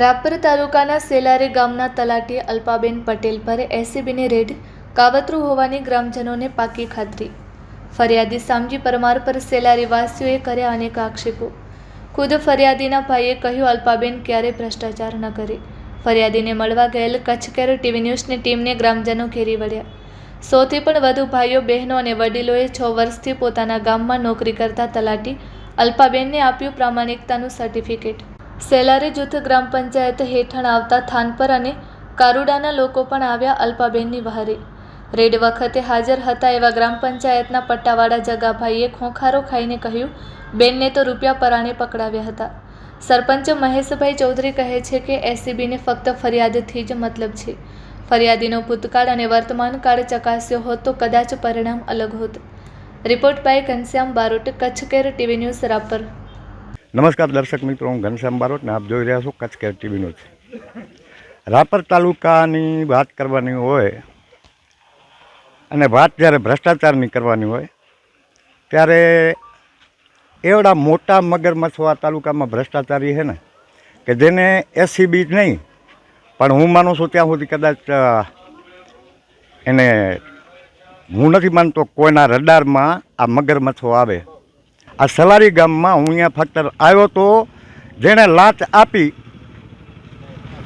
રાપર તાલુકાના સેલારી ગામના તલાટી અલ્પાબેન પટેલ પર એસીબીની રેડ કાવતરું હોવાની ગ્રામજનોને પાકી ખાતરી। ફરિયાદી સામજી પરમાર પર સેલારી વાસીઓએ કર્યા અનેક આક્ષેપો। ખુદ ફરિયાદીના ભાઈએ કહ્યું અલ્પાબેન ક્યારેય ભ્રષ્ટાચાર ન કરે। ફરિયાદીને મળવા ગયેલ કચ્છ કેર ટીવી ન્યૂઝની ટીમને ગ્રામજનો ઘેરી વળ્યા। 100થી પણ વધુ ભાઈઓ બહેનો અને વડીલોએ 6 વર્ષથી પોતાના ગામમાં નોકરી કરતા તલાટી અલ્પાબેનને આપ્યું પ્રામાણિકતાનું સર્ટિફિકેટ। સેલારી જૂથ ગ્રામ પંચાયત હેઠળ આવતા થાનપર અને કારુડાના લોકો પણ આવ્યા અલ્પાબેનની વહારે। રેડ વખતે હાજર હતા એવા ગ્રામ પંચાયતના પટ્ટાવાળા જગાભાઈએ ખોખારો ખાઈને કહ્યું બેનને તો રૂપિયા પરાણે પકડાવ્યા હતા। સરપંચ મહેશભાઈ ચૌધરી કહે છે કે એસીબીને ફક્ત ફરિયાદથી જ મતલબ છે। ફરિયાદીનો ભૂતકાળ અને વર્તમાન કાળ ચકાસ્યો હોત તો કદાચ પરિણામ અલગ હોત। Report by Ghanshyam Barot, Kutch care TV news Rapar. નમસ્કાર દર્શક મિત્રો, હું ઘનશ્યામ બારોટ ને આપ જોઈ રહ્યા છો Kutch care TV news. Rapar તાલુકાની વાત કરવાની હોય અને વાત જ્યારે ભ્રષ્ટાચારની કરવાની હોય ત્યારે એવડા મોટા મગરમચ્છો આ તાલુકામાં ભ્રષ્ટાચારી છે ને કે જેને એસીબી જ નહીં પણ હું માનું છું ત્યાં સુધી કદાચ એને હું નથી માનતો કોઈના રડારમાં આ મગરમચ્છો આવે। આ સલારી ગામમાં હું અહીંયા ફક્ત આવ્યો તો જેણે લાંચ આપી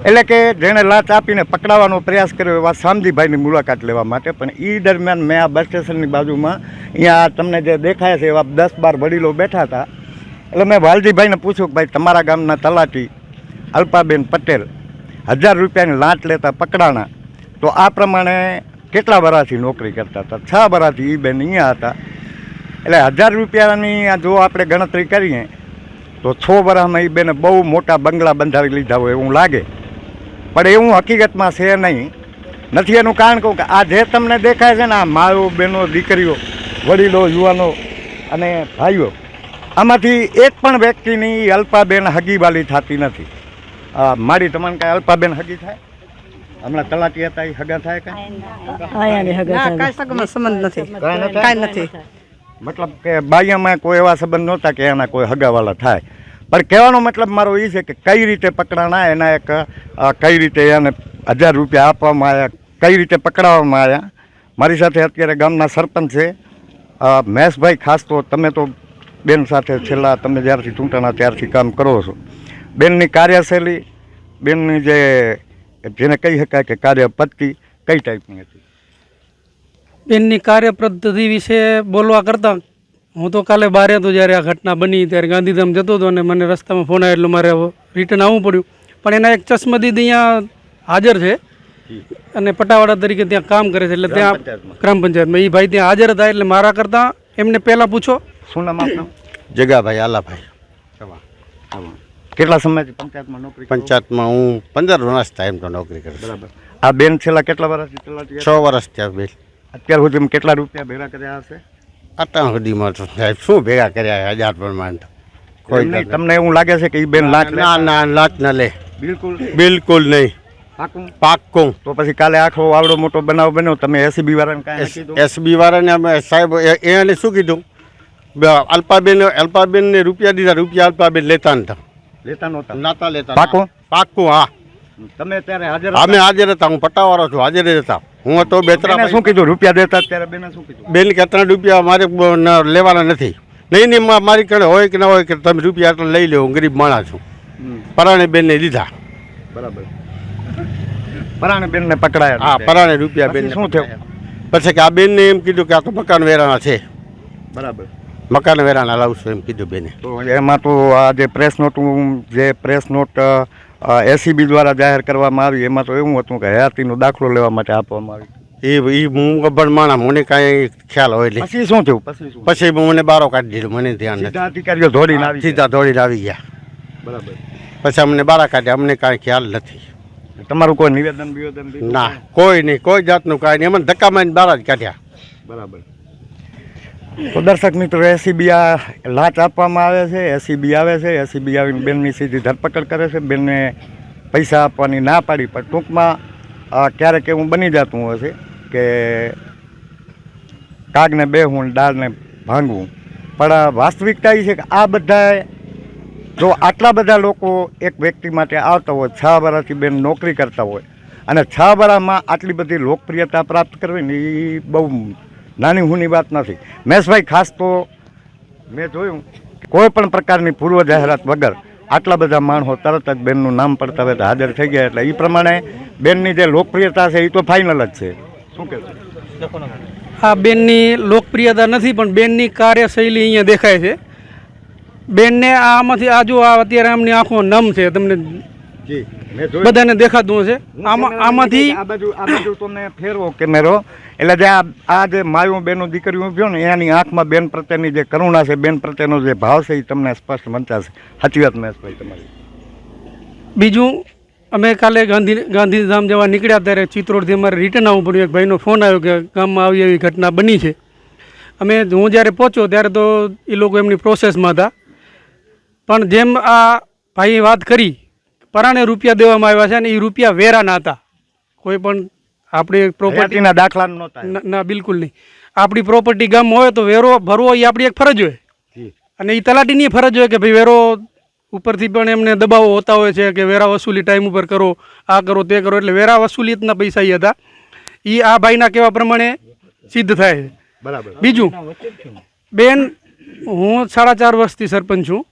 એટલે કે જેણે લાંચ આપીને પકડાવવાનો પ્રયાસ કર્યો એવા શામજીભાઈની મુલાકાત લેવા માટે, પણ એ દરમિયાન મેં આ બસ સ્ટેશનની બાજુમાં અહીંયા તમને જે દેખાય છે એવા 10-12 વડીલો બેઠા હતા। એટલે મેં વાલજીભાઈને પૂછ્યું કે ભાઈ તમારા ગામના તલાટી અલ્પાબેન પટેલ 1000 રૂપિયાની લાંચ લેતા પકડાણા, તો આ પ્રમાણે કેટલા વર્ષથી નોકરી કરતા હતા? 6 વર્ષથી એ બેન અહીંયા હતા। એટલે 1000 રૂપિયાની જો આપણે ગણતરી કરીએ તો 6 વર્ષમાં એ બેને બહુ મોટા બંગલા બંધાવી લીધા હોય એવું લાગે, પણ એવું હકીકતમાં છે નહીં, નથી। એનું કારણ કહું કે આ જે તમને દેખાય છે ને આ માઓ બહેનો દીકરીઓ વડીલો યુવાનો અને ભાઈઓ, આમાંથી એક પણ વ્યક્તિની અલ્પાબેન હગીવાલી થતી નથી। મારી તમને કાંઈ અલ્પાબેન હગી થાય? હમણાં તલાટી હતા એ હગા થાય કાંઈ નથી? મતલબ કે બાયામાં કોઈ એવા સંબંધ નહોતા કે એના કોઈ હગાવાલા થાય, પણ કહેવાનો મતલબ મારો એ છે કે કઈ રીતે પકડાણા, એના એક કઈ રીતે એને 1000 રૂપિયા આપવામાં આવ્યા, કઈ રીતે પકડાવવામાં આવ્યા। મારી સાથે અત્યારે ગામના સરપંચ છે મહેશભાઈ, ખાસ તો તમે તો બેન સાથે છેલ્લા તમે જ્યારથી ચૂંટાણા ત્યારથી કામ કરો છો। બેનની કાર્યશૈલી, બેનની જેને કહી શકાય કે કાર્ય પદ્ધતિ કઈ ટાઈપની હતી? બેનની કાર્ય પદ્ધતિ વિશે બોલવા કરતાં હું તો કાલે બહાર હતો જ્યારે આ ઘટના બની ત્યારે ગાંધીધામ જતો હતો અને મને રસ્તામાં ફોન આવ્યો એટલે મારે રિટર્ન આવવું પડ્યું। પણ એના એક ચશ્મદીદ અહીંયા હાજર છે અને પટાવાળા તરીકે ત્યાં કામ કરે છે, એટલે ત્યાં ગ્રામ પંચાયતમાં એ ભાઈ ત્યાં હાજર હતા। એટલે મારા કરતાં એમને પહેલાં પૂછો શું નામ આપનું? જગાભાઈ આલાભાઈ। કેટલા સમયથી પંચાયતમાં નોકરી? પંચાયતમાં હું 15 વર્ષ થાય એમ તો નોકરી કરું। બરાબર। આ બેન છેલ્લા કેટલા વર્ષથી તલાટી? 6 વર્ષ થયા બેન। અત્યાર સુધી કેટલા રૂપિયા ભેગા કર્યા હશે? અત્યાર સુધીમાં તો સાહેબ શું ભેગા કર્યા 1000 પ્રમાણ કોઈ નહીં। તમને એવું લાગે છે કે એ બેન લાંચ? ના લાંચ ના લે, બિલકુલ નહીં। પાક્કું। તો પછી કાલે આખો આવડો મોટો બનાવ બન્યો, તમે એસીબી વાળાને કાંઈ કીધું? એસબી વાળાને અમે સાહેબ એને શું કીધું, અલ્પાબેનને રૂપિયા દીધા, રૂપિયા અલ્પાબેન લેતા નહોતા લેતા। પાક્કું હા। તમે ત્યારે હાજર? અમે હાજર હતા, હું પટ્ટાવાળો છું, હાજર હતા હું હતો। બેતરા શું કીધું રૂપિયા દેતા ત્યારે બેને શું કીધું? બેન કે 3 રૂપિયા મારે લેવાના નથી। નહીં મારી કડે હોય કે ના હોય કે તમે રૂપિયા આટલા લઈ લો, હું ગરીબ માણસ છું। પરાણે બેનને દીધા। બરાબર। પરાણે બેનને પકડાયા? હા, પરાણે રૂપિયા બેન। શું થયું પછી કે આ બેનને એમ કીધું કે આ તો મકાન વેરાના છે। બરાબર। મકાન વેરાના લાવશું એમ કીધું બેને। તો એમાં તો આ જે પ્રેસ નોટ એસીબી દ્વારા જાહેર કરવામાં આવી એમાં તો એવું હતું કે હયાતીનો દાખલો લેવા માટે આપવામાં આવી। એ હું ગભણ માણસ, મને કાંઈ ખ્યાલ હોય નહીં। પછી શું થયું? પછી મને બારો કાઢી દીધો, મને ધ્યાન નથી। અધિકારીઓ સીધા દોડીને આવી ગયા। બરાબર। પછી અમને બારા કાઢ્યા, અમને કાંઈ ખ્યાલ નથી। તમારું કોઈ નિવેદન બિવેદન? ના, કોઈ નહીં, કોઈ જાતનું કાંઈ નહીં, અમને ધક્કા મારીને બારા જ કાઢ્યા। બરાબર। તો દર્શક મિત્રો, એસીબી આ લાંચ આપવામાં આવે છે, એસીબી આવે છે, એસીબી આવીને બેનની સીધી ધરપકડ કરે છે, બેનને પૈસા આપવાની ના પાડી। પણ ટૂંકમાં ક્યારેક એવું બની જતું હોય છે કે કાગને બેહવું, ડાળને ભાંગવું, પણ વાસ્તવિકતા એ છે કે આ બધા જો આટલા બધા લોકો એક વ્યક્તિ માટે આવતા હોય, 6 વર્ષથી બેન નોકરી કરતા હોય અને 6 વર્ષમાં આટલી બધી લોકપ્રિયતા પ્રાપ્ત કરવી ને એ બહુ નાની હુની વાત નથી. મહેશભાઈ, ખાસ તો મેં જોયું કોઈ પણ પ્રકારની પૂર્વ જાહેરાત વગર આટલા બધા માણસો તરત જ બેનનું નામ પડતા હોય તો હાજર થઈ ગયા, એટલે એ પ્રમાણે બેનની જે લોકપ્રિયતા છે એ તો ફાઇનલ જ છે. શું કહેશો? આ બેનની લોકપ્રિયતા નથી, પણ બેનની કાર્યશૈલી અહીંયા દેખાય છે. બેનને આમાંથી આ જો આ અત્યારે આમની આંખો નમ છે, તમને જી મેં જોયું. બધાને દેખાતું હશે. આમાંથી આ બાજુ તમે ફેરવો કેમેરો, એટલે જે આ જે માયું બેનો દીકરીઓ ઉભ્યો ને એની આંખમાં બેન પ્રત્યેની જે કરુણા છે, બેન પ્રત્યેનો જે ભાવ છે એ તમને સ્પષ્ટ મંચાશે. સાચી વાત મહેશભાઈ તમારી. બીજું, અમે કાલે ગાંધીધામ જવા નીકળ્યા ત્યારે ચિત્રોડથી અમારે રિટર્ન આવવું પડ્યું. એક ભાઈનો ફોન આવ્યો કે ગામમાં આવી એવી ઘટના બની છે. હું જ્યારે પહોંચ્યો ત્યારે તો એ લોકો એમની પ્રોસેસમાં હતા, પણ જેમ આ ભાઈએ વાત કરી, પરાણે રૂપિયા દેવામાં આવ્યા છે અને એ રૂપિયા વેરાના હતા. કોઈ પણ આપણી પ્રોપર્ટીના દાખલા નહોતા. ના, બિલકુલ નહીં. આપણી પ્રોપર્ટી ગામમાં હોય તો વેરો ભરવો એ આપણી એક ફરજ હોય, અને એ તલાટીની ફરજ હોય કે ભાઈ વેરો ઉપરથી પણ એમને દબાવો હોતા હોય છે કે વેરા વસૂલી ટાઈમ ઉપર કરો, આ કરો, તે કરો. એટલે વેરા વસૂલિયતના પૈસા એ હતા. એ આ ભાઈના કહેવા પ્રમાણે સિદ્ધ થાય છે. બરાબર. બીજું, બેન, હું 4.5 વર્ષથી સરપંચ છું.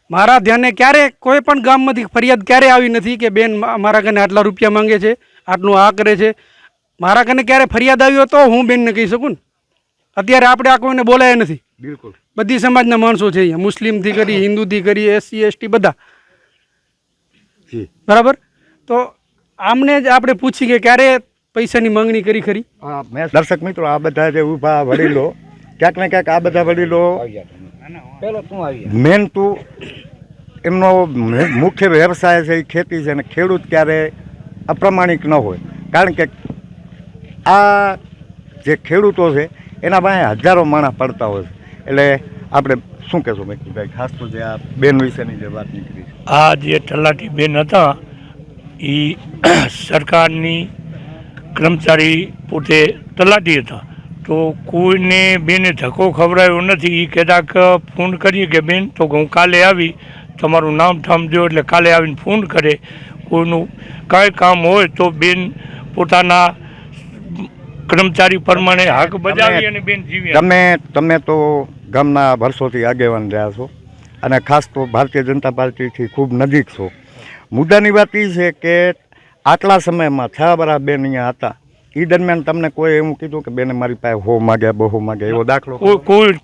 મારા ધ્યાને ક્યારે કોઈ પણ ગામમાંથી ફરિયાદ ક્યારે આવી નથી કે બેન મારા કને આટલા રૂપિયા માંગે છે, આટલું આ કરે છે. મારા કને ક્યારે ફરિયાદ આવી તો હું બેનને કહી શકું ને. અત્યારે આપણે આ કોઈને બોલાય નથી. બિલકુલ. બધી સમાજના માણસો છે અહીંયા, મુસ્લિમથી કરી, હિન્દુથી કરી, SC ST બધા. બરાબર. તો આમને જ આપણે પૂછી કે ક્યારે પૈસાની માંગણી કરી ખરી? મેં દર્શક મિત્રો, આ બધા જે ઊભા વડીલો, ક્યાંક ને ક્યાંક આ બધા વડીલો મેન તો એમનો મુખ્ય વ્યવસાય છે એ ખેતી છે, અને ખેડૂત ક્યારે અપ્રમાણિક ન હોય. કારણ કે આ જે ખેડૂતો છે એના પાસે હજારો માણસ પડતા હોય છે. એટલે આપણે શું કહેશો મેકીભાઈ, ખાસ તો જે આ બેન વિશેની જે વાત નીકળી? આ જે તલાટી બેન હતા એ સરકારની કર્મચારી, પોતે તલાટી હતા. તો કોઈને બેને ધક્કો ખવડાવ્યો નથી. એ કહેતા કે ફોન કરીએ કે બેન, તો હું કાલે આવી તમારું નામ ઠામ દો, એટલે કાલે આવીને ફોન કરે. કોઈનું કાંઈ કામ હોય તો બેન પોતાના કર્મચારી પ્રમાણે હક બજાવી અને બેન જીવી. તમે તો ગામના વર્ષોથી આગેવાન રહ્યા છો અને ખાસ તો ભારતીય જનતા પાર્ટીથી ખૂબ નજીક છો. મુદ્દાની વાત એ છે કે આટલા સમયમાં 6 વર્ષ બેન અહીંયા હતા, એ દરમિયાન તમને કોઈ એવું કીધું કે બેને મારી પાસે 100 માગ્યા, 200 માગ્યા, એવો દાખલો?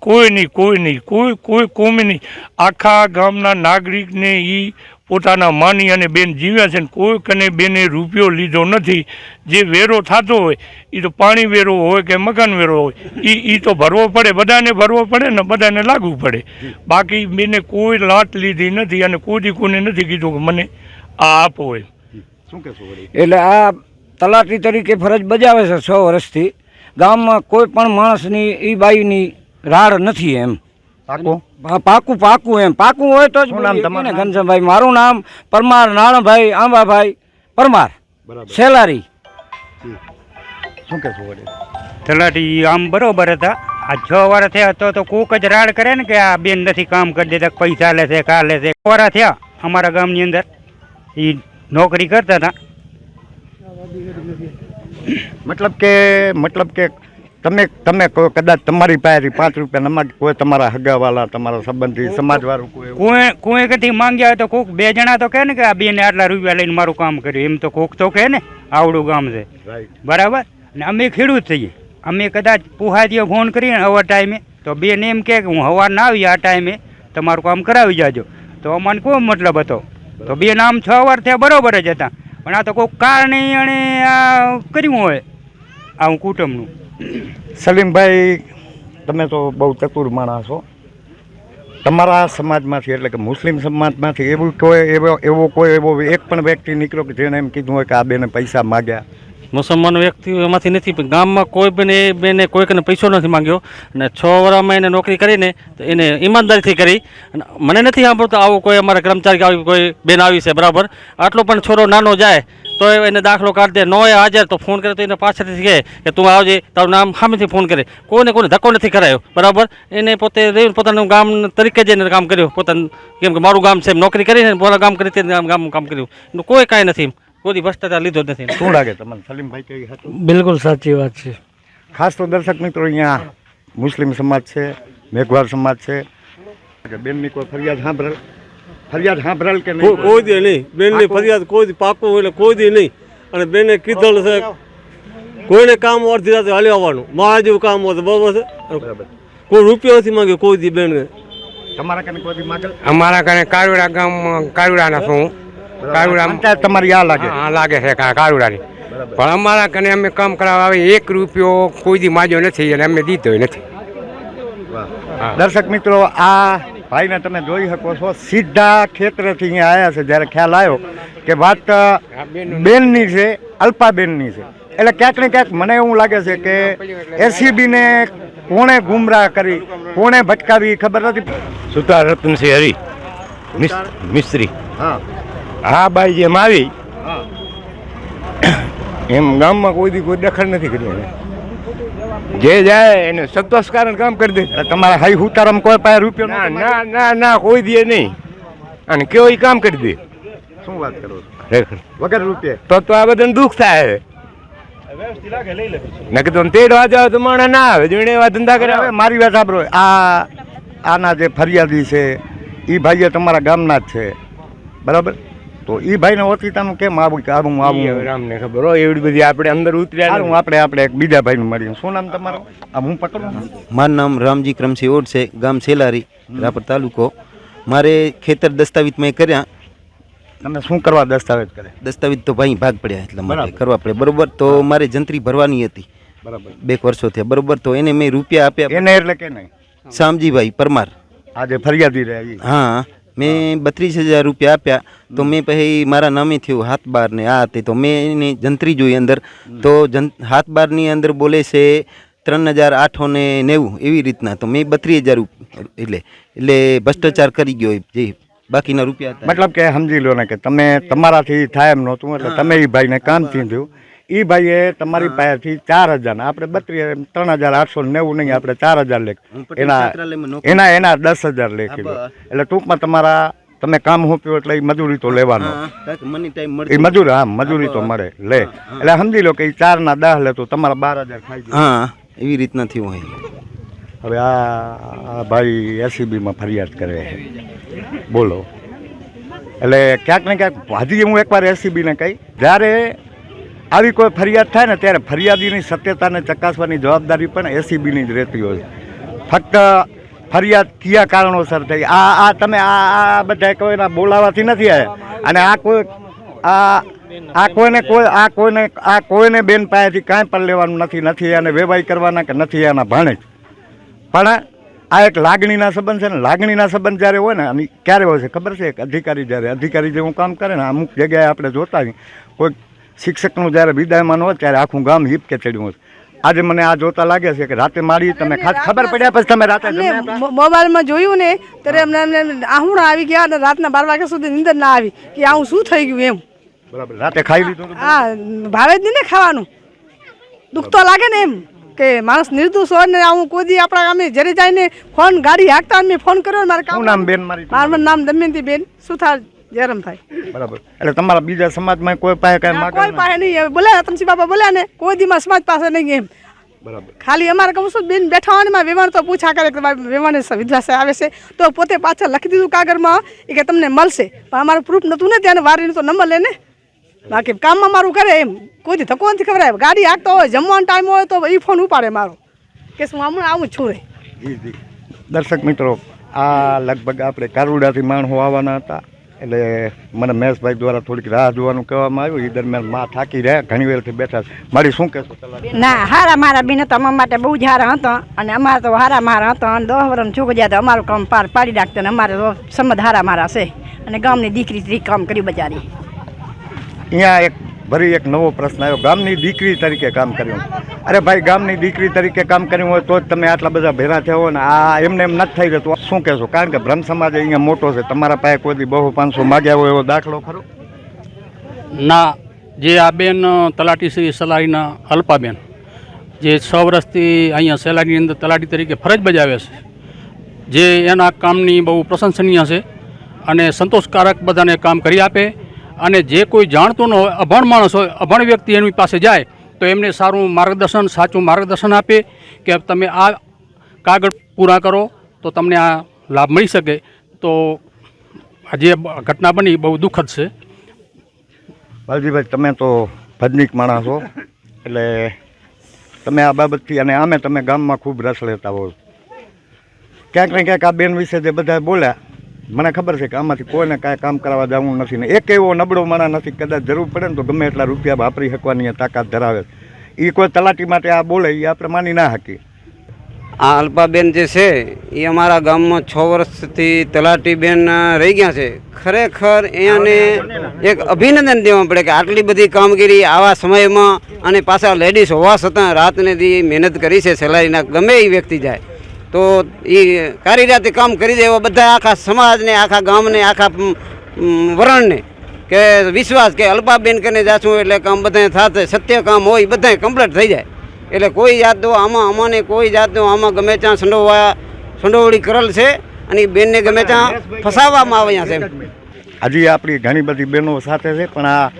કોઈ નહીં. કોઈ કોમી નહીં. આખા ગામના નાગરિકને એ પોતાના માની અને બેન જીવ્યા છે. કોઈ કને બેને રૂપિયો લીધો નથી. જે વેરો થતો હોય એ તો પાણી વેરો હોય કે મકાન વેરો હોય, એ તો ભરવો પડે, બધાને ભરવો પડે ને બધાને લાગુ પડે. બાકી બેને કોઈ લાટ લીધી નથી અને કોઈ કોઈને નથી કીધું કે મને આ આપો હોય. શું કહેશો? એટલે આ તલાટી તરીકે ફરજ બજાવે છે 6 વર્ષથી. ગામમાં કોઈ પણ માણસની એ બાઈની રાડ નથી. એમ પાકું હોય તો જ. ઘનશ્યામભાઈ મારું નામ, પરમાર નાણભાઈ આંબાભાઈ પરમાર, સેલારી. શું કહેશો? તલાટી આમ બરોબર હતા. આ 6 વર્ષ થયા તો કોક જ રાડ કરે ને કે આ બેન નથી કામ કરી દેતા, પૈસા લે છે, કા લે છે. વર્ષ થયા અમારા ગામની અંદર એ નોકરી કરતા હતા. મતલબ કે તમે કદાચ તમારી પાસેથી 5 રૂપિયા નમાજ કોઈ તમારા હગાવાલા, તમારા સંબંધી, સમાજવાળું કોઈ કદી માંગ્યા હોય તો કોક 2 જણા તો કહે ને કે આ બેને આટલા રૂપિયા લઈને મારું કામ કર્યું, એમ તો કોક તો કહે ને આવડું ગામ છે. બરાબર. ને અમે ખેડૂત થઈએ. અમે કદાચ પુહાજીઓ ફોન કરીએ ને અવર ટાઈમે તો બેન એમ કે હું સવાર ના આવી આ ટાઈમે તમારું કામ કરાવી જાજો, તો અમને કોઈ મતલબ હતો. તો બેન આમ 6 વર્ષ થયા બરોબર જ હતા, પણ આ તો કોઈક કારણે અને આ કર્યું હોય આવું કુટુંબનું. સલીમભાઈ, તમે તો બહુ ચતુર માણસ છો. તમારા સમાજમાંથી એટલે કે મુસ્લિમ સમાજમાંથી એવો એક પણ વ્યક્તિ નીકળ્યો કે જેને એમ કીધું હોય કે આ બેને પૈસા માગ્યા? મુસલમાન વ્યક્તિઓ એમાંથી નથી, પણ ગામમાં કોઈ બેને કોઈને પૈસો નથી માંગ્યો. અને 6 વર્ષમાં એને નોકરી કરીને એને ઈમાનદારીથી કરી. અને મને નથી સાંભળતો આવું કોઈ અમારા કર્મચારી આવી કોઈ બેન આવી છે, બરાબર. આટલો પણ છોરો નાનો જાય તો એને દાખલો કાઢી દે, ન હોય હાજર તો ફોન કરે તો એને પાછળથી કહે કે તું આવજે, તારું નામ સામેથી ફોન કરે. કોઈને ધક્કો નથી કરાયો, બરાબર. એને પોતે રહીને પોતાનું ગામ તરીકે જઈને કામ કર્યું, પોતાનું કેમ કે મારું ગામ છે એમ નોકરી કરીને પોતાનું ગામ કરી તે ગામનું કામ કર્યું. એનું કોઈ કાંઈ નથી, કોઈ ભ્રષ્ટાચાર લીધો જ નથી. શું લાગે તમને સલીમભાઈ કેવી હતું? બિલકુલ સાચી વાત છે. ખાસ તો દર્શક મિત્રો અહીંયા મુસ્લિમ સમાજ છે, મેઘવાળ સમાજ છે. બેનની કોઈ ફરિયાદ સાંભળેલ કે નહીં? કોઈ દી નહીં બેનની ફરિયાદ, કોઈ દી પાકું એટલે કોઈ દી નહીં. અને બેને કીધેલ છે કોઈને કામ અડધી રાતે હાલી આવવાનું, મારા જેવું કામ હોય તો બરોબર છે. કોઈ રૂપિયો નથી માંગ્યો કોઈ દી બેન. તમારા કને કોઈ દી માંગેલ? અમારા કારણે કારુડા ગામમાં કારુડાના છું. કારુડા પંચાયત તમારી આ લાગે? હા લાગે છે કારુડાની. પણ અમારા કને અમે કામ કરાવવા આવે 1 રૂપિયો કોઈ દી માગ્યો નથી અને અમે દીધો નથી. દર્શક મિત્રો આ ભાઈને તમે જોઈ શકો છો, સીધા ખેતરેથી અહીંયા આવ્યા છે. જ્યારે ખ્યાલ આવ્યો કે વાત બેનની છે, અલ્પાબેનની છે, એટલે ક્યાંક ને ક્યાંક મને એવું લાગે છે કે એસીબીને કોણે ગુમરાહ કરી, કોણે ભટકાવી ખબર નથી. સુતાર રતનસિંહ હરી મિસ્ત્રી. હા હા બાઈ જેમ આવી એમ ગામમાં કોઈ દી કોઈ દખલ નથી કરી. જે જાય એને સંતોષ કારણ કામ કરી દે. એટલે તમારા હાઈ હુતારમ કોઈ પાસે રૂપિયો ના ના ના ના કોઈ દે નહીં, અને કેવો ઈ કામ કરી દે. શું વાત કરો છો? ખરેખર વગર રૂપિયે તો આ બધાને દુઃખ થાય. નકે તો તેડવા જાવ તો માણસ ના આવે, જોઈને એવા ધંધા કરે. હવે મારી વાત સાંભળો, આના જે ફરિયાદી છે એ ભાઈએ તમારા ગામના જ છે, બરાબર? તો એ ભાઈને ઓળખીતાનું કેમ આવું રામને ખબર હોય એવડી બધી આપણે અંદર ઉતર્યા. આપણે એક બીજા ભાઈને મળીએ. શું નામ તમારું? હું પકડું? મારું નામ રામજી ક્રમસિંહ ઓડ છે, ગામ સેલારી, રાપર તાલુકો. મારે ખેતર દસ્તાવેજ મેં કર્યા. તમે શું કરવા દસ્તાવેજ કરે? દસ્તાવેજ તો ભાઈ ભાગ પડ્યા એટલા માટે કરવા પડે, બરોબર. તો મારે જંત્રી ભરવાની હતી, બરાબર, 2 વર્ષો થયા, બરોબર. તો એને મેં રૂપિયા આપ્યા. એને એટલે કે નહીં? શામજીભાઈ પરમાર. આજે ફરિયાદી રહ્યા? હા, મેં 32,000 રૂપિયા આપ્યા. તો મેં પછી મારા નામે થયું હાથ બાર ને આ હતી, તો મેં એને જંત્રી જોઈ અંદર. તો હાથ બારની અંદર બોલે છે 3,890 એવી રીતના. તો મેં 32,000 એટલે ભ્રષ્ટાચાર કરી ગયો જે બાકીના રૂપિયા હતા. મતલબ કે સમજી લો ને કે તમે તમારાથી થાય એમ નહોતું, એટલે તમે એ ભાઈને કામ થયું. એ ભાઈએ તમારી પાસેથી 4,000, આપણે 3,890 નહીં, આપણે 4,000 લેખ એના 10,000 લેખી લો. એટલે ટૂંકમાં તમે કામ સોંપ્યું એટલે એ મજૂરી તો લેવાનો, એ મજૂરી, હા મજૂરી તો મળે લે. એટલે સમજી લો કે એ 4 ના 10 લે તો તમારા 12,000 ખાઈ જાય. હા એવી રીતના થયું હોય. હવે આ ભાઈ એસીબીમાં ફરિયાદ કરે છે, બોલો. એટલે ક્યાંક ને ક્યાંક હજી હું એકવાર એસીબીને કહી, જ્યારે આવી કોઈ ફરિયાદ થાય ને ત્યારે ફરિયાદીની સત્યતાને ચકાસવાની જવાબદારી પણ એસીબીની જ રહેતી હોય. ફક્ત ફરિયાદ કયા કારણોસર થઈ તમે આ બધા કોઈના બોલાવાથી નથી આવ્યા, અને કોઈને બેન પાસેથી કાંઈ પણ લેવાનું નથી અને વેવાઈ કરવાના કે નથી એના ભાણે જ. પણ આ એક લાગણીના સંબંધ છે ને. લાગણીના સંબંધ જ્યારે હોય ને, અને ક્યારે હોય છે ખબર છે? એક અધિકારી જેવું કામ કરે ને, અમુક જગ્યાએ આપણે જોતા હોય કોઈ શિક્ષકનું જ્યારે વિદાયમાન હોય ત્યારે આખું ગામ હિપકે ચડ્યું હોય. આજે મને આ જોતા લાગે છે કે રાતે મારી તમે ખાસ ખબર પડ્યા પછી તમે રાતે મોબાઈલમાં જોયું ને ત્યારે અમને આહુણ આવી ગયા અને રાતના 12 વાગ્યા સુધી નીંદર ના આવી કે આવું શું થઈ ગયું એમ. બરાબર, રાતે ખાઈ લીધું? હા, ભાવે જ નહીં ને ખાવાનું, દુઃખ તો લાગે ને એમ કે માણસ નિર્દોષ હોય ને. આવું કોઈ દી આપણા ગામે જયારે જાય ને ફોન ગાડી હાંકતા મેં ફોન કર્યો. મારું નામ બેન? મારું નામ દમયંતી બેન સુથાર જયરામભાઈ. બરાબર. એટલે તમારા બીજા સમાજમાં કોઈ પાસે કાંઈ કોઈ પાસે નહીં બોલ્યા, તમસી બાપા બોલ્યા ને કોઈ દીમાં સમાજ પાસે નહીં એમ. બરાબર. ખાલી અમારે કહું છું બેન બેઠા હોય ને વેવાણ તો પૂછા કરે કે વેવાણે વિધવા આવે છે તો પોતે પાછળ લખી દીધું કાગળમાં કે તમને મળશે, પણ અમારું પ્રૂફ નહોતું ને ત્યાં વારીનું તો નંબર લે ને. બાકી કામમાં મારું કરે એમ કોઈ દી ધક્કો નથી ખબર. ગાડી હાંકતો હોય, જમવાનો ટાઈમ હોય તો એ ફોન ઉપાડે મારો કે હું હમણાં આવું છું રે. દર્શક મિત્રો, આ લગભગ આપણે કારુડાથી માણસો આવવાના હતા, એટલે મને મહેશભાઈ દ્વારા થોડીક રાહ જોવાનું કહેવામાં આવ્યું. એ દરમિયાન માં થાકી રહ્યા, ઘણી વેરથી બેઠા. મારી શું કહેશો? ના, હારા મારા બેન તો અમારા માટે બહુ જ હારા હતા, અને અમારે તો હારા મારા હતા, અને 10 વર્ષ છોકરી હતા અમારું કામ પાર પાડી નાખતા, અને અમારે તો સમજ હારા મારા છે, અને ગામની દીકરી કામ કર્યું બચારી. અહીંયા એક નવો પ્રશ્ન આવ્યો, ગામની દીકરી તરીકે કામ કર્યું. અરે ભાઈ, ગામની દીકરી તરીકે કામ કર્યું હોય તો જ તમે આટલા બધા ભેગા થયા હોય ને. આ એમને એમ નથી થઈ રહેતું. શું કહેશો? કારણ કે બ્રહ્મ સમાજ અહીંયા મોટો છે. તમારા પાસે કોઈ દી 200-500 માગ્યા હોય એવો દાખલો ખરો? ના, જે આ બેન તલાટી શ્રી સલારીના અલ્પાબેન જે 6 વર્ષથી અહીંયા સેલારીની અંદર તલાટી તરીકે ફરજ બજાવે છે, જે એના કામની બહુ પ્રશંસનીય છે અને સંતોષકારક બધાને કામ કરી આપે. અને જે કોઈ જાણતો ન હોય, અભણ માણસ હોય, અભણ વ્યક્તિ એની પાસે જાય તો એમને સારું માર્ગદર્શન, સાચું માર્ગદર્શન આપે કે તમે આ કાગળ પૂરા કરો તો તમને આ લાભ મળી શકે. તો આ જે ઘટના બની બહુ દુઃખદ છે. બાલજીભાઈ, તમે તો ભજનીક માણસ છો, એટલે તમે આ બાબતથી અને આમે તમે ગામમાં ખૂબ રસ લેતા હો. ક્યાંક ને ક્યાંક આ બેન વિશે જે બધા બોલ્યા, મને ખબર છે કે આમાંથી કોઈને કાંઈ કામ કરાવવા જવું નથી ને એક એવો નબળો માણસ નથી, કદાચ જરૂર પડે ને તો ગમે એટલા રૂપિયા વાપરી શકવાની તાકાત ધરાવે. એ કોઈ તલાટી માટે આ બોલે એ આપણે માની ના શકીએ. આ અલ્પાબેન જે છે એ અમારા ગામમાં 6 વર્ષથી તલાટી બેન રહી ગયા છે. ખરેખર એને એક અભિનંદન દેવા પડે કે આટલી બધી કામગીરી આવા સમયમાં, અને પાછા લેડીઝ હોવા છતાં રાતને દી મહેનત કરી છે. સેલારીના ગમે એ વ્યક્તિ જાય તો એ સારી રીતે કામ કરી દે એવો બધા આખા સમાજને, આખા ગામને, આખા વરણને કે વિશ્વાસ કે અલ્પાબેન કરીને જાશું એટલે કામ બધાય થાશે. સત્ય કામ હોય બધાય કમ્પ્લીટ થઈ જાય. એટલે કોઈ જાતનો અમાને કોઈ જાતનો આમાં ગમે ત્યાં સંડોવડી કરેલ છે અને બેનને ગમે ત્યાં ફસાવવામાં આવ્યા છે. હજી આપણી ઘણી બધી બહેનો સાથે છે, પણ આ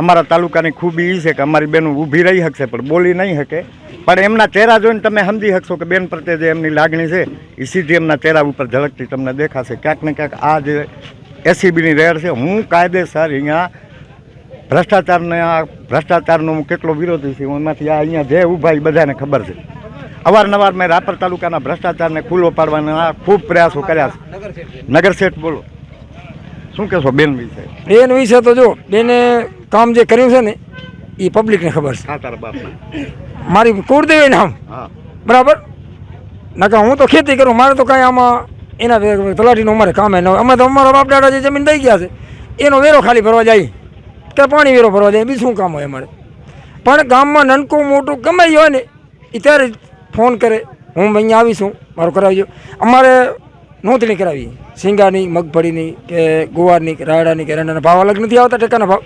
અમારા તાલુકાની ખૂબી એ છે કે અમારી બહેનો ઊભી રહી શકશે પણ બોલી નહીં શકે. પણ એમના ચહેરા જોઈને તમે સમજી શકશો કે બેન પ્રત્યે જે એમની લાગણી છે એ સીધી એમના ચહેરા ઉપર ઝલકતી તમને દેખાશે. ક્યાંક ને ક્યાંક આ જે એસીબીની રેડ છે, હું કાયદેસર અહીંયા ભ્રષ્ટાચારનો હું કેટલો વિરોધી છું. એમાંથી આ અહીંયા જે ઊભા એ બધાને ખબર છે. અવારનવાર મેં રાપર તાલુકાના ભ્રષ્ટાચારને ખુલ્લો પાડવાના ખૂબ પ્રયાસો કર્યા છે. નગર શેઠ, બોલો શું કહેશો બેન વિશે? બેન વિશે તો જો બેને કામ જે કર્યું છે ને એ પબ્લિકને ખબર છે. તારા બાપના મારી કુળદેવી નામ બરાબર નકા હું તો ખેતી કરું, મારે તો કાંઈ આમાં એના તલાટીનું અમારે કામ ન હોય. અમે તો અમારા બાપ દાદા જે જમીન દઈ ગયા છે એનો વેરો ખાલી ભરવા જાય કે પાણી વેરો ભરવા જાય, બીજું શું કામ હોય અમારે. પણ ગામમાં નાનકું મોટું ગમે હોય ને એ ત્યારે ફોન કરે, હું અહીંયા આવીશું, મારું કરાવજો. અમારે નોંધણી કરાવી શીંગાની, મગફળીની કે ગુવારની કે રાયડાની કે એરંડાના ભાવ અલગ નથી આવતા, ટેકાના ભાવ.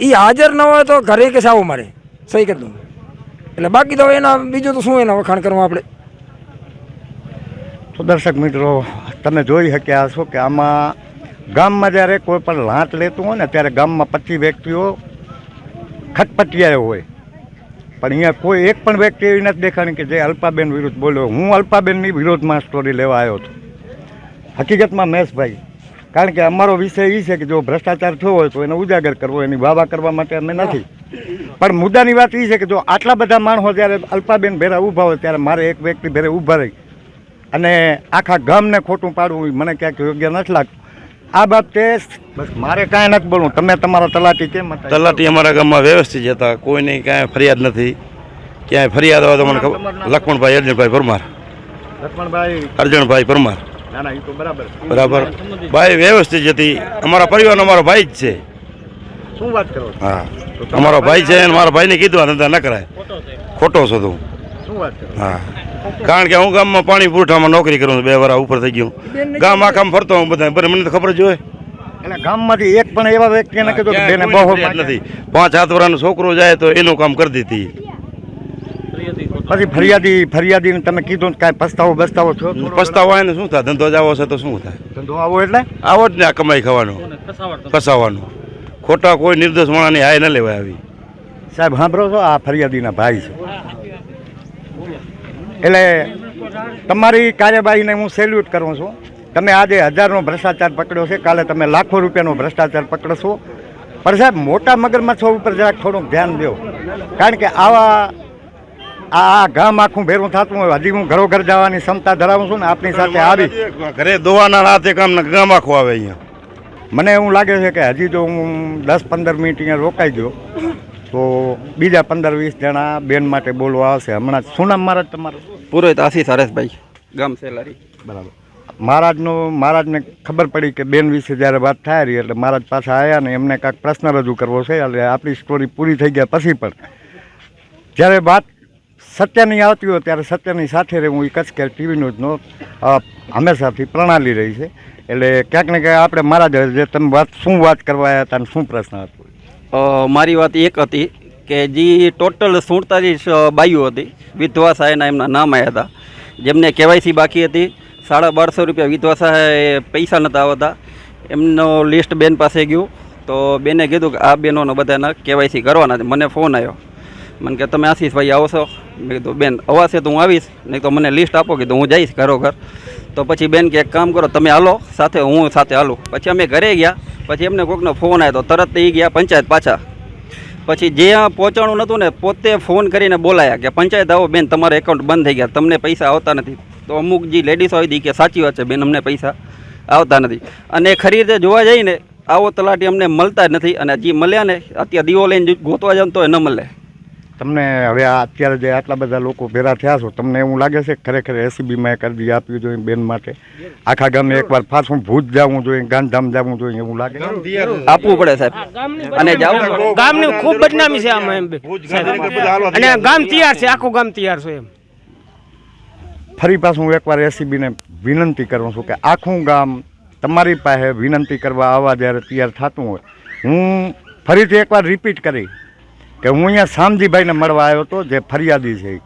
એ હાજર ન હોય તો ઘરે કે સાવું મારે સહી કરી દઉં. એટલે બાકી તો એના બીજું તો શું એના વખાણ કરવા આપણે. તો દર્શક મિત્રો, તમે જોઈ શક્યા છો કે આમાં ગામમાં જ્યારે કોઈ પણ લાંચ લેતું હોય ને ત્યારે ગામમાં 25 વ્યક્તિઓ ખટપટિયા હોય, પણ અહીંયા કોઈ એક પણ વ્યક્તિ એવી નથી દેખાણી કે જે અલ્પાબેન વિરુદ્ધ બોલ્યો. હું અલ્પાબેનની વિરોધમાં સ્ટોરી લેવા આવ્યો છું હકીકતમાં મહેશભાઈ, કારણ કે અમારો વિષય એ છે કે જો ભ્રષ્ટાચાર થયો હોય તો એને ઉજાગર કરવો, એની વાવા કરવા માટે અમે નથી. પણ મુદ્દાની વાત એ છે કે જો આટલા બધા માણસો જ્યારે અલ્પાબેન ભેરા ઊભા હોય ત્યારે મારે એક વ્યક્તિ ભેરે ઊભા રહી અને આખા ગામને ખોટું પાડવું મને ક્યાંક યોગ્ય નથી લાગતું. આ બાબતે બસ મારે કાંઈ નથી બોલવું. તમે તમારા તલાટી કેમ હતા? તલાટી અમારા ગામમાં વ્યવસ્થિત હતા, કોઈની કાંઈ ફરિયાદ નથી. ક્યાંય ફરિયાદ હોય તો મને ખબર. લક્ષ્મણભાઈ અર્જુનભાઈ પરમાર. લક્ષ્મણભાઈ અર્જુનભાઈ પરમાર. ના ના, એ તો બરાબર બરાબર. ભાઈ વ્યવસ્થિત હતી. અમારા પરિવારનો અમારો ભાઈ જ છે. શું વાત કરો? હા, અમારો ભાઈ છે અને મારા ભાઈને કીધું આ ધંધા ન કરાય. ખોટો છો તું. શું વાત કરો? હા, કારણ કે હું ગામમાં પાણી પુરવઠામાં નોકરી કરું છું, 2 વર્ષ ઉપર થઈ ગયું. ગામ આ કામ ફરતો હું બધા, મને તો ખબર જ હોય. એટલે ગામમાંથી એક પણ એવા વ્યક્તિને કીધું કે બેને બહુ નથી. 5-7 વર્ષનો છોકરો જાય તો એનું કામ કરી દીધી. પછી ફરિયાદીને તમે કીધું કાંઈ પસ્તાવો છો? પસ્તાવો આવે ને શું થાય? ધંધો જ આવો છે તો શું થાય? ધંધો આવો એટલે આવો જ ને, આ કમાઈ ખાવાનું, ફસાવાનું. ખોટા કોઈ નિર્દોષ માણસની હાય ન લેવાય આવી. સાહેબ સાંભળો છો, આ ફરિયાદીના ભાઈ છે. એટલે તમારી કાર્યવાહીને હું સેલ્યુટ કરું છું. તમે આજે 1000નો ભ્રષ્ટાચાર પકડ્યો છે, કાલે તમે લાખો રૂપિયાનો ભ્રષ્ટાચાર પકડશો. પણ સાહેબ મોટા મગરમચ્છો ઉપર જરાક થોડુંક ધ્યાન દો, કારણ કે આવા આ ગામ આખું ભેરું થતું હોય. હજી હું ઘરો ઘર જવાની ક્ષમતા ધરાવું છું ને આપણી સાથે આવી ઘરે દોવાના રાતે ગામ આખું આવે અહીંયા. મને એવું લાગે છે કે હજી જો હું 10-15 મિનિટ અહીંયા રોકાઈ ગયો તો બીજા 15-20 જણા બેન માટે બોલવા આવશે. હમણાં શું નામ મહારાજ તમારું? પુરોહિત આશીષ હરેશભાઈ, ગામ સેલારી. બરાબર. મહારાજને ખબર પડી કે બેન વિશે જ્યારે વાત થાય રહી એટલે મહારાજ પાછા આવ્યા ને એમને કાંઈક પ્રશ્ન રજૂ કરવો છે. એટલે આપણી સ્ટોરી પૂરી થઈ ગયા પછી પણ જ્યારે વાત સત્યની આવતી હોય ત્યારે સત્યની સાથે રહેવું એ કચ્છ કે ટીવી ન્યૂઝનો હંમેશાથી પ્રણાલી રહી છે. એટલે ક્યાંક ને ક્યાંક આપણે મહારાજ જે તમે શું વાત કરવા આવ્યા હતા અને શું પ્રશ્ન હતો? મારી વાત એક હતી કે જે ટોટલ 47 બાઈઓ હતી વિધવા સહાયના એમના નામ આવ્યા હતા, જેમને કેવાયસી બાકી હતી. 1250 રૂપિયા વિધવા સહાય પૈસા નહોતા આવતા. એમનો લિસ્ટ બેન પાસે ગયું તો બેને કીધું કે આ બહેનોનો બધાના કેવાયસી કરવાના છે. મને ફોન આવ્યો, મને કે તમે આશીષભાઈ આવશો? મેં કીધું બેન અવાશે તો હું આવીશ, નહીં તો મને લિસ્ટ આપો. કીધું હું જઈશ ઘરોઘર. તો પછી બેન કે એક કામ કરો, તમે હાલો સાથે, હું સાથે હાલું. પછી અમે ઘરે ગયા. પછી એમને કોઈકનો ફોન આવ્યો તો તરત એ ગયા પંચાયત પાછા. પછી જ્યાં પહોંચાણું નહોતું ને પોતે ફોન કરીને બોલાયા કે પંચાયત આવો બેન, તમારા એકાઉન્ટ બંધ થઈ ગયા, તમને પૈસા આવતા નથી. તો અમુક જે લેડીઝ આવી હતી કે સાચી વાત છે બેન, અમને પૈસા આવતા નથી. અને ખરી રીતે જોવા જઈને આવો તલાટી અમને મળતા જ નથી. અને જે મળ્યા ને અત્યારે દીવો લઈને ગોતવા જાવ તો એ ન મળે. તમને હવે આ અત્યારે જે આટલા બધા લોકો ભેગા થયા છો, તમને એવું લાગે છે કે ખરેખર એસીબીમાં એક અરજી આપવી જોઈએ બેન માટે? આખા ગામને એકવાર પાછું ભૂજ જવું જોઈએ, ગાંધીધામ જવું જોઈએ, એવું લાગે? આપવું પડે સાહેબ. અને ગામની ખૂબ બદનામી છે આમાં એમ, અને ગામ તૈયાર છે, આખું ગામ તૈયાર છે એમ. ફરી પાછું એકવાર એસીબીને વિનંતી કરું છું કે આખું ગામ તમારી પાસે વિનંતી કરવા આવવા જ્યારે તૈયાર થતું હોય. હું ફરીથી એકવાર રિપીટ કરી કે હું અહીંયા શામજીભાઈને મળવા આવ્યો હતો, જે ફરિયાદી છે.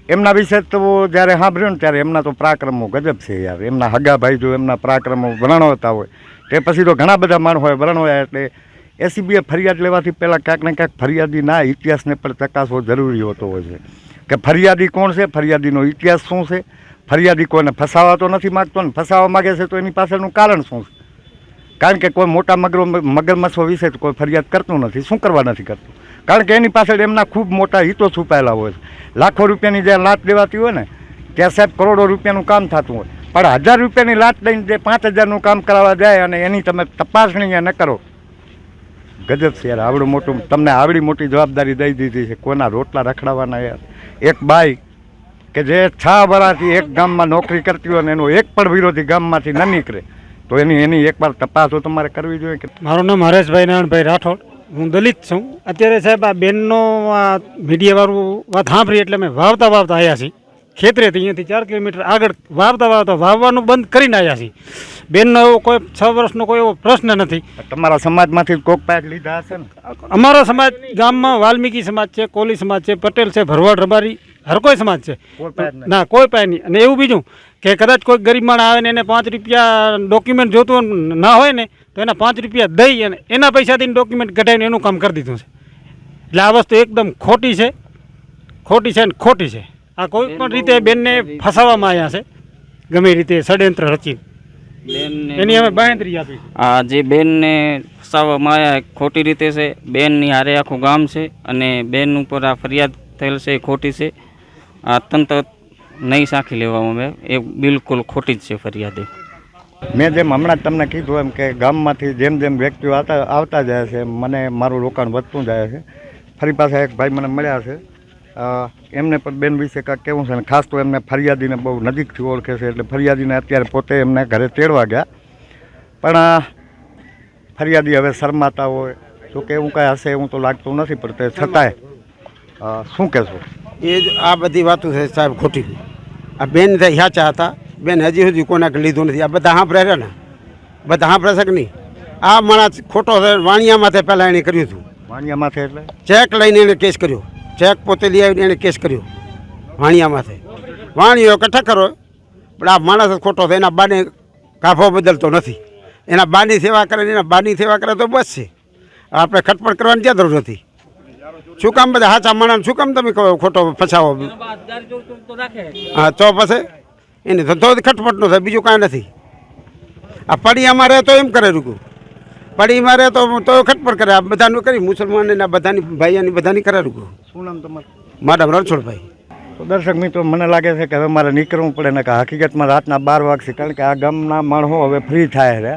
એમના વિશે તો જ્યારે સાંભળ્યું ને ત્યારે એમના તો પરાક્રમો ગજબ છે યાર. એમના હગાભાઈ જો એમના પરાક્રમો વર્ણવતા હોય તે પછી તો ઘણા બધા માણસોએ વર્ણવ્યા. એટલે એસીબીએ ફરિયાદ લેવાથી પહેલાં ક્યાંક ને ક્યાંક ફરિયાદીના ઇતિહાસને પણ ચકાસવો જરૂરી હોતો હોય છે કે ફરિયાદી કોણ છે, ફરિયાદીનો ઇતિહાસ શું છે, ફરિયાદી કોઈને ફસાવા તો નથી માગતો ને ફસાવા માગે છે તો એની પાછળનું કારણ શું છે? કારણ કે કોઈ મોટા મગરમચ્છો વિશે તો કોઈ ફરિયાદ કરતું નથી. શું કરવા નથી કરતું? કારણ કે એની પાછળ એમના ખૂબ મોટા હિતો છુપાયેલા હોય છે. લાખો રૂપિયાની જ્યાં લાત દેવાતી હોય ને ત્યાં સાહેબ કરોડો રૂપિયાનું કામ થતું હોય, પણ 1000 રૂપિયાની લાત લઈને જે 5000નું કામ કરાવવા જાય અને એની તમે તપાસણી ન કરો, ગજબ છે યાર. આવડું મોટું તમને આવડી મોટી જવાબદારી દઈ દીધી છે, કોઈના રોટલા રખડાવવાના યાર. એક બાઈ કે જે 6 વર્ષથી એક ગામમાં નોકરી કરતી હોય અને એનો એક પણ વિરોધી ગામમાંથી ન નીકળે તો એની એકવાર તપાસ તો તમારે કરવી જોઈએ. કે મારું નામ હરેશભાઈ નારાયણભાઈ રાઠોડ, હું દલિત છું. અત્યારે સાહેબ આ બેનનો આ મીડિયાવાળું વાત સાંભળી એટલે અમે વાવતા આવ્યા છીએ ખેતરેથી, અહીંયાથી 4 કિલોમીટર આગળ વાવતા વાવવાનું બંધ કરીને આવ્યા છીએ. બેનનો એવો કોઈ 6 વર્ષનો કોઈ એવો પ્રશ્ન નથી. તમારા સમાજમાંથી કોક પાક લીધા હશે ને? અમારો સમાજ ગામમાં વાલ્મીકી સમાજ છે, કોલી સમાજ છે, પટેલ છે, ભરવાડ રબારી, હર કોઈ સમાજ છે. ના કોઈ પાય નહીં. અને એવું બીજું કે કદાચ કોઈ ગરીબ માણસ આવે ને એને 5 રૂપિયા ડોક્યુમેન્ટ જોતું ના હોય ને તો એના 5 રૂપિયા દઈ અને એના પૈસાથી ડોક્યુમેન્ટ કઢાવીને એનું કામ કરી દીધું છે. એટલે આ વસ્તુ એકદમ ખોટી છે ને ખોટી છે. આ કોઈ પણ રીતે બેનને ફસાવવામાં આવ્યા છે, ગમે રીતે ષડયંત્ર રચીને. એની અમે બાંહેધરી આપી. આ જે બેનને ફસાવવામાં આવ્યા ખોટી રીતે છે. બેનની હારે આખું ગામ છે અને બેન ઉપર આ ફરિયાદ થયેલ છે એ ખોટી છે. આ તંત્ર નહીં સાંખી લેવામાં આવે, એ બિલકુલ ખોટી જ છે ફરિયાદ. મેં જેમ હમણાં જ તમને કીધું એમ કે ગામમાંથી જેમ જેમ વ્યક્તિઓ આવતા જાય છે મને મારું રોકાણ વધતું જાય છે. ફરી પાછા એક ભાઈ મને મળ્યા છે, એમને પણ બેન વિશે કાંઈક કેવું છે ને ખાસ તો એમને ફરિયાદીને બહુ નજીકથી ઓળખે છે. એટલે ફરિયાદીને અત્યારે પોતે એમને ઘરે તેડવા ગયા, પણ ફરિયાદી હવે શરમાતા હોય તો કે એવું કાંઈ હશે એવું તો લાગતું નથી, પણ તે છતાંય શું કહેશો? એ જ આ બધી વાતો છે સાહેબ ખોટી. આ બેન સાચા હતા, બેન હજી સુધી કોને લીધું નથી. આ બધા સાંભળે ને, બધા સાંભળે છે કે નહીં? આ માણસ ખોટો છે. વાણિયા માથે પહેલાં એણે કર્યું હતું. વાણિયા માથે એટલે ચેક લઈને એણે કેસ કર્યો, ચેક પોતે લઈ આવીને એણે કેસ કર્યો વાણિયા માથે. વાણિયો કે ઠક્કરો, પણ આ માણસ ખોટો છે. એના બાને કાફો બદલતો નથી. એના બાની સેવા કરે, એના બાની સેવા કરે તો બસ છે. આપણે ખટપટ કરવાની ક્યાં જરૂર નથી? શું કામ બધા સાચા માણસ શું કામ તમે ખોટો ફસાવો? હા તો પછી એને ધંધો ખટપટ નો થાય, બીજું કાંઈ નથી. આ પડીયામાં રહે તો એમ કરે રૂકું, પડીમાં રહે તો ખટપટ કરે. આ બધાનું કરી મુસલમાનના બધાની ભાઈઓની બધાની કરે રૂકું. શું નામ તમારું? મારા રણછોડભાઈ. તો દર્શક મિત્રો મને લાગે છે કે હવે મારે નીકળવું પડે ને કે હકીકતમાં રાતના 12 વાગશે, કારણ કે આ ગામના માણસો હવે ફ્રી થાય છે.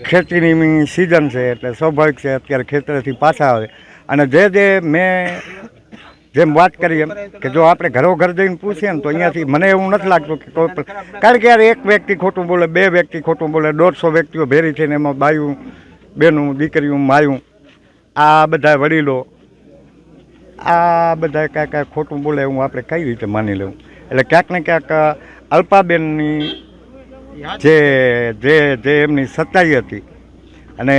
ખેતીની સિઝન છે એટલે સ્વાભાવિક છે અત્યારે ખેતરેથી પાછા આવે. અને જે મેં જેમ વાત કરી એમ કે જો આપણે ઘર જઈને પૂછીએ ને તો અહીંયાથી મને એવું નથી લાગતું કે કોઈ, કારણ કે યાર એક વ્યક્તિ ખોટું બોલે, 2 વ્યક્તિ ખોટું બોલે, 150 વ્યક્તિઓ ભેરી થઈને એમાં બાયું, બેનું, દીકરીઓ, માયું, આ બધા વડીલો, આ બધા કાંઈ ખોટું બોલે એવું આપણે કઈ રીતે માની લેવું? એટલે ક્યાંક ને ક્યાંક અલ્પાબેનની જે એમની સચ્ચાઈ હતી અને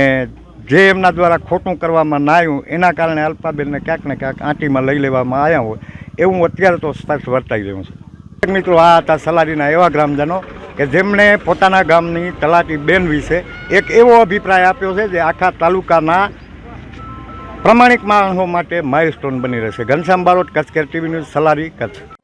જે એમના દ્વારા ખોટું કરવામાં ના આવ્યું એના કારણે અલ્પાબેનને ક્યાંક ને ક્યાંક આંટીમાં લઈ લેવામાં આવ્યા હોય એવું અત્યારે તો સ્પષ્ટ વર્તાઈ રહ્યું છે. મિત્રો, આ હતા સલારીના એવા ગ્રામજનો કે જેમણે પોતાના ગામની તલાટી બેન વિશે એક એવો અભિપ્રાય આપ્યો છે જે આખા તાલુકાના પ્રમાણિક માણસો માટે માઇલસ્ટોન બની રહેશે. Ghanshyam Barot, Kutch care TV news, Salari, Kutch.